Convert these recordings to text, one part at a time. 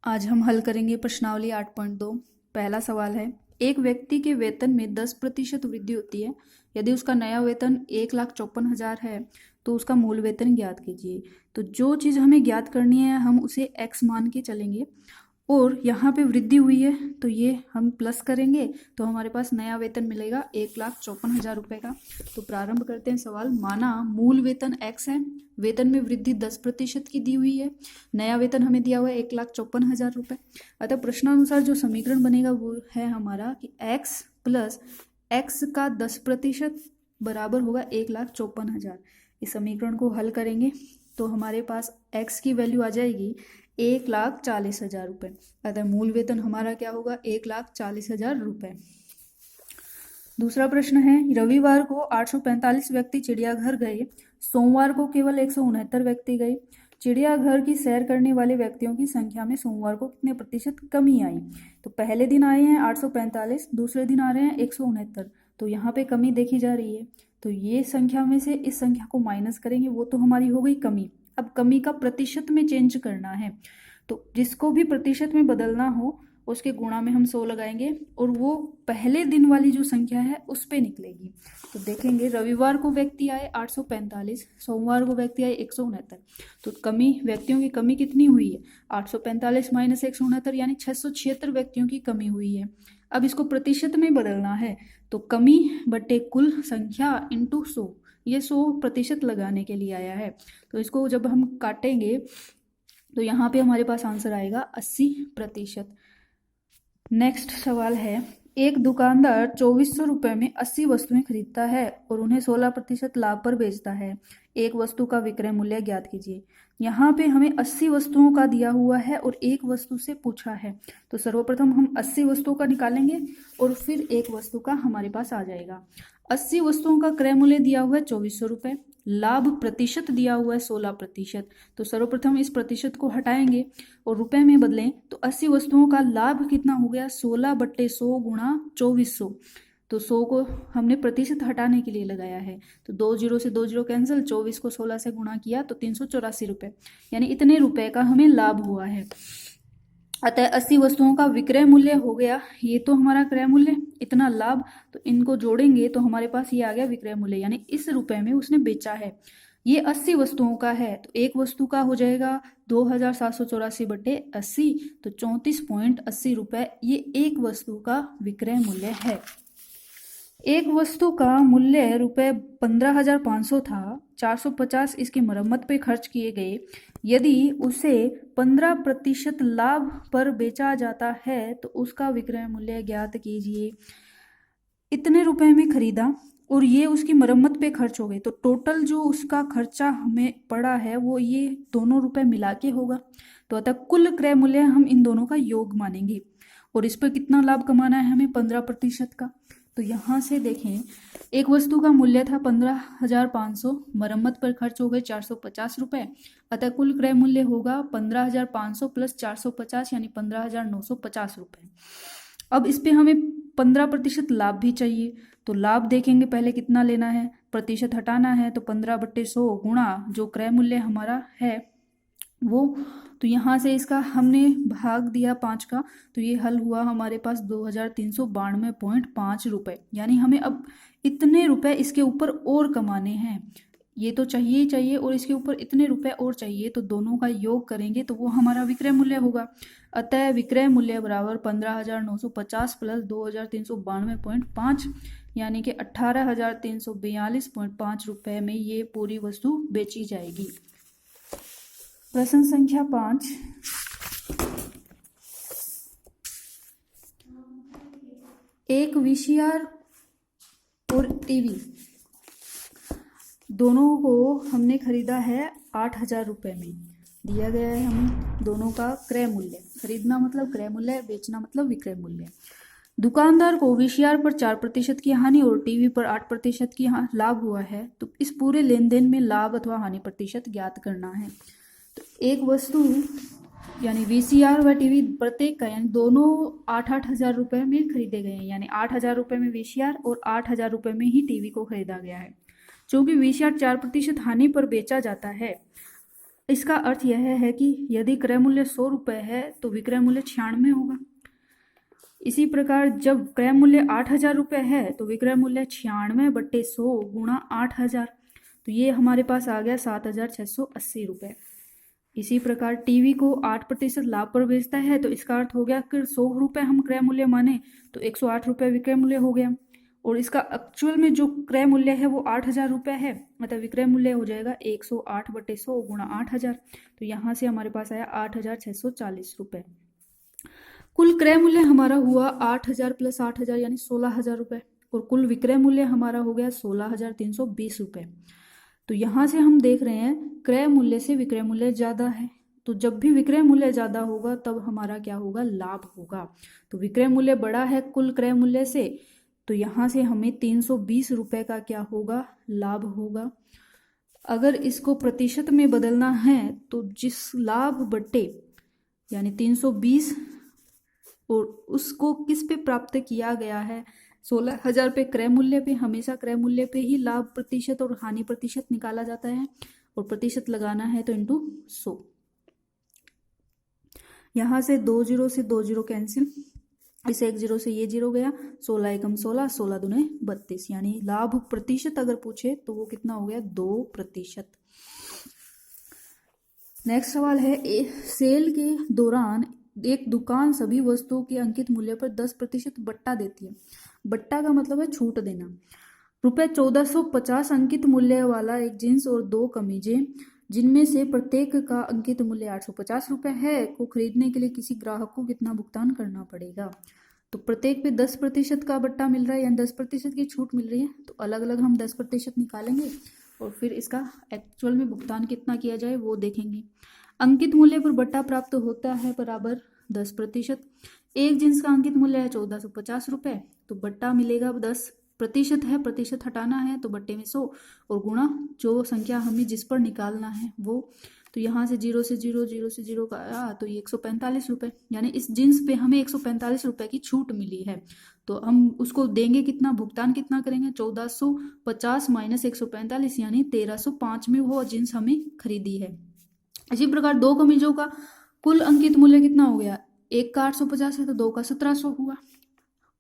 आज हम हल करेंगे प्रश्नावली 8.2। पहला सवाल है, एक व्यक्ति के वेतन में 10% वृद्धि होती है। यदि उसका नया वेतन 1,54,000 है तो उसका मूल वेतन ज्ञात कीजिए। तो जो चीज़ हमें ज्ञात करनी है हम उसे x मान के चलेंगे और यहाँ पे वृद्धि हुई है तो ये हम प्लस करेंगे तो हमारे पास नया वेतन मिलेगा 1,54,000 रुपये का। तो प्रारंभ करते हैं सवाल। माना मूल वेतन x है, वेतन में वृद्धि 10% की दी हुई है, नया वेतन हमें दिया हुआ है 1,54,000 रुपये। अतः प्रश्नानुसार जो समीकरण बनेगा वो है हमारा कि x प्लस x का 10% बराबर होगा 1,54,000। इस समीकरण को हल करेंगे तो हमारे पास x की वैल्यू आ जाएगी 1,40,000 रुपये। अतः मूल वेतन हमारा क्या होगा 1,40,000 रुपये। दूसरा प्रश्न है, रविवार को 845 व्यक्ति चिड़ियाघर गए, सोमवार को केवल 169 व्यक्ति गए। चिड़ियाघर की सैर करने वाले व्यक्तियों की संख्या में सोमवार को कितने प्रतिशत कमी आई। तो पहले दिन आए हैं 845, दूसरे दिन आ रहे हैं 169, तो यहाँ पे कमी देखी जा रही है। तो ये संख्या में से इस संख्या को माइनस करेंगे, वो तो हमारी हो गई कमी। अब कमी का प्रतिशत में चेंज करना है, तो जिसको भी प्रतिशत में बदलना हो उसके गुणा में हम 100 लगाएंगे और वो पहले दिन वाली जो संख्या है उस पे निकलेगी। तो देखेंगे रविवार को व्यक्ति आए 845, सोमवार को व्यक्ति आए 169, तो कमी व्यक्तियों की कमी कितनी हुई है 845 माइनस 169 यानी 676 व्यक्तियों की कमी हुई है। अब इसको प्रतिशत में बदलना है तो कमी बटे कुल संख्या इंटू 100, ये 100% लगाने के लिए आया है। तो इसको जब हम काटेंगे तो यहाँ पे हमारे पास आंसर आएगा 80%। नेक्स्ट सवाल है, एक दुकानदार 2400 रुपये में 80 वस्तुएं खरीदता है और उन्हें 16% लाभ पर बेचता है। एक वस्तु का विक्रय मूल्य ज्ञात कीजिए। यहाँ पे हमें 80 वस्तुओं का दिया हुआ है और एक वस्तु से पूछा है, तो सर्वप्रथम हम 80 वस्तुओं का निकालेंगे और फिर एक वस्तु का हमारे पास आ जाएगा। 80 वस्तुओं का क्रय मूल्य दिया हुआ है 2400 रुपये, लाभ प्रतिशत दिया हुआ है 16%। तो सर्वप्रथम इस प्रतिशत को हटाएंगे और रुपए में बदलें तो 80 वस्तुओं का लाभ कितना हो गया 16/100 गुणा 2400। तो 100 को हमने प्रतिशत हटाने के लिए लगाया है, तो 2 जीरो से 2 जीरो कैंसिल, 24 को 16 से गुणा किया तो 384 रुपये, यानी इतने रुपए का हमें लाभ हुआ है। अतः 80 वस्तुओं का विक्रय मूल्य हो गया, ये तो हमारा क्रय मूल्य, इतना लाभ, तो इनको जोड़ेंगे तो हमारे पास ये आ गया विक्रय मूल्य, यानी इस रुपए में उसने बेचा है। ये 80 वस्तुओं का है तो एक वस्तु का हो जाएगा 2,784/80, तो 34.80 रुपये ये एक वस्तु का विक्रय मूल्य है। एक वस्तु का मूल्य रुपये 15,500 था, 450 इसकी मरम्मत पे खर्च किए गए। यदि उसे 15% लाभ पर बेचा जाता है तो उसका विक्रय मूल्य ज्ञात कीजिए। इतने रुपए में खरीदा और ये उसकी मरम्मत पे खर्च हो गए, तो टोटल जो उसका खर्चा हमें पड़ा है वो ये दोनों रुपए मिला के होगा। तो अतः कुल क्रय मूल्य हम इन दोनों का योग मानेंगे और इस पर कितना लाभ कमाना है हमें 15% का। तो यहाँ से देखें, एक वस्तु का मूल्य था 15,500, मरम्मत पर खर्च हो गए 450 रुपये, अतः कुल क्रय मूल्य होगा 15,500 प्लस 450 यानी 15,950 रुपये। अब इस पे हमें 15% लाभ भी चाहिए, तो लाभ देखेंगे पहले कितना लेना है, प्रतिशत हटाना है, तो 15/100 गुणा जो क्रय मूल्य हमारा है वो, तो यहाँ से इसका हमने भाग दिया 5 का, तो ये हल हुआ हमारे पास 2,392.5 रुपये, यानी हमें अब इतने रुपए इसके ऊपर और कमाने हैं। ये तो चाहिए ही चाहिए और इसके ऊपर इतने रुपए और चाहिए, तो दोनों का योग करेंगे तो वो हमारा विक्रय मूल्य होगा। अतः विक्रय मूल्य बराबर 15,950 प्लस 2,392.5 यानी कि 18,342.5 रुपये में ये पूरी वस्तु बेची जाएगी। प्रश्न संख्या 5, एक वीसीआर और टीवी दोनों को हमने खरीदा है 8,000 रुपये में। दिया गया है हमें दोनों का क्रय मूल्य, खरीदना मतलब क्रय मूल्य, बेचना मतलब विक्रय मूल्य। दुकानदार को वीसीआर पर 4% की हानि और टीवी पर 8% की लाभ हुआ है, तो इस पूरे लेन देन में लाभ अथवा हानि प्रतिशत ज्ञात करना है। तो एक वस्तु यानी वीसीआर व टीवी प्रत्येक का यानी दोनों 8,000 रुपये में खरीदे गए हैं, यानी 8,000 रुपये में वीसीआर और 8,000 रुपये में ही टीवी को खरीदा गया है। चूंकि वीसीआर 4% हानि पर बेचा जाता है, इसका अर्थ यह है कि यदि क्रय मूल्य 100 रुपये है तो विक्रय मूल्य 96 होगा। इसी प्रकार जब क्रय मूल्य 8,000 रुपये है तो विक्रय मूल्य 96/100 गुणा 8,000, तो ये हमारे पास आ गया 7,680 रुपये। इसी प्रकार टीवी को 8% लाभ पर बेचता है तो इसका अर्थ हो गया कि 100 रुपये हम क्रय मूल्य माने तो 108 रुपये विक्रय मूल्य हो गया, और इसका एक्चुअल में जो क्रय मूल्य है वो 8,000 रुपये है, मतलब विक्रय मूल्य हो जाएगा 108/100 गुणा 8,000, तो यहाँ से हमारे पास आया 8,640 रुपये। कुल क्रय मूल्य हमारा हुआ 8,000 + 8,000 यानी 16,000 रुपये, और कुल विक्रय मूल्य हमारा हो गया 16,320 रुपये। तो यहाँ से हम देख रहे हैं क्रय मूल्य से विक्रय मूल्य ज़्यादा है, तो जब भी विक्रय मूल्य ज़्यादा होगा तब हमारा क्या होगा, लाभ होगा। तो विक्रय मूल्य बड़ा है कुल क्रय मूल्य से, तो यहाँ से हमें 320 रुपये का क्या होगा, लाभ होगा। अगर इसको प्रतिशत में बदलना है तो जिस लाभ बटे यानी 320 और उसको किस पे प्राप्त किया गया है, 16,000 पे क्रय मूल्य पे, हमेशा क्रय मूल्य पे ही लाभ प्रतिशत और हानि प्रतिशत निकाला जाता है, और प्रतिशत लगाना है तो इंटू 100। यहाँ से 2 0 से 2 0 कैंसिल, इस 1 0 से ये 0 गया, 16 एकम 16, 16 दूने 32, यानी लाभ प्रतिशत अगर पूछे तो वो कितना हो गया, 2%। नेक्स्ट सवाल है, सेल के दौरान एक दुकान सभी वस्तुओं के अंकित मूल्य पर 10% बट्टा देती है। बट्टा का मतलब है छूट देना। रुपये 1450 अंकित मूल्य वाला एक जींस और 2 कमीजें, जिनमें से प्रत्येक का अंकित मूल्य 850 रुपये है, को खरीदने के लिए किसी ग्राहक को कितना भुगतान करना पड़ेगा। तो प्रत्येक पे 10% का बट्टा मिल रहा है यानी 10% की छूट मिल रही है, तो अलग अलग हम 10% निकालेंगे और फिर इसका एक्चुअल में भुगतान कितना किया जाए वो देखेंगे। अंकित मूल्य पर बट्टा प्राप्त होता है बराबर 10%। एक जींस का अंकित मूल्य है 1450 रुपये, तो बट्टा मिलेगा 10% है, प्रतिशत हटाना है तो बट्टे में 100 और गुणा जो संख्या हमें जिस पर निकालना है वो, तो यहाँ से 0 से 0 0 से 0 का आया तो ये 145 रुपये, यानी इस जींस पे हमें 145 रुपये की छूट मिली है। तो हम उसको देंगे कितना, भुगतान कितना करेंगे, 1450 माइनस 145 यानी 1305 में वो जींस हमें खरीदी है। इसी प्रकार 2 कमीजों का कुल अंकित मूल्य कितना हो गया, एक का 850 है तो 2 का 1700 हुआ,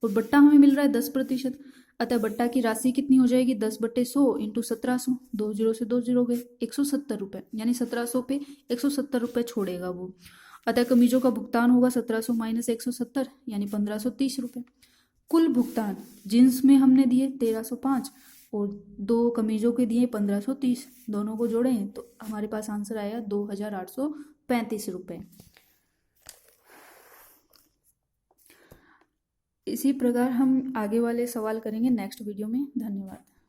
और बट्टा हमें मिल रहा है 10%, अतः बट्टा की राशि कितनी हो जाएगी, 10/100 इंटू 1700, 2 0 से 2 0 गए, 170 रुपये, यानी 1700 पे 170 रुपये छोड़ेगा वो। अतः कमीजों का भुगतान होगा 1700 माइनस 170 यानी 1530 रुपये। कुल भुगतान जींस में हमने दिए 1305 और 2 कमीजों के दिए 1530, दोनों को जोड़ें तो हमारे पास आंसर आया 2835 रुपये। इसी प्रकार हम आगे वाले सवाल करेंगे नेक्स्ट वीडियो में। धन्यवाद।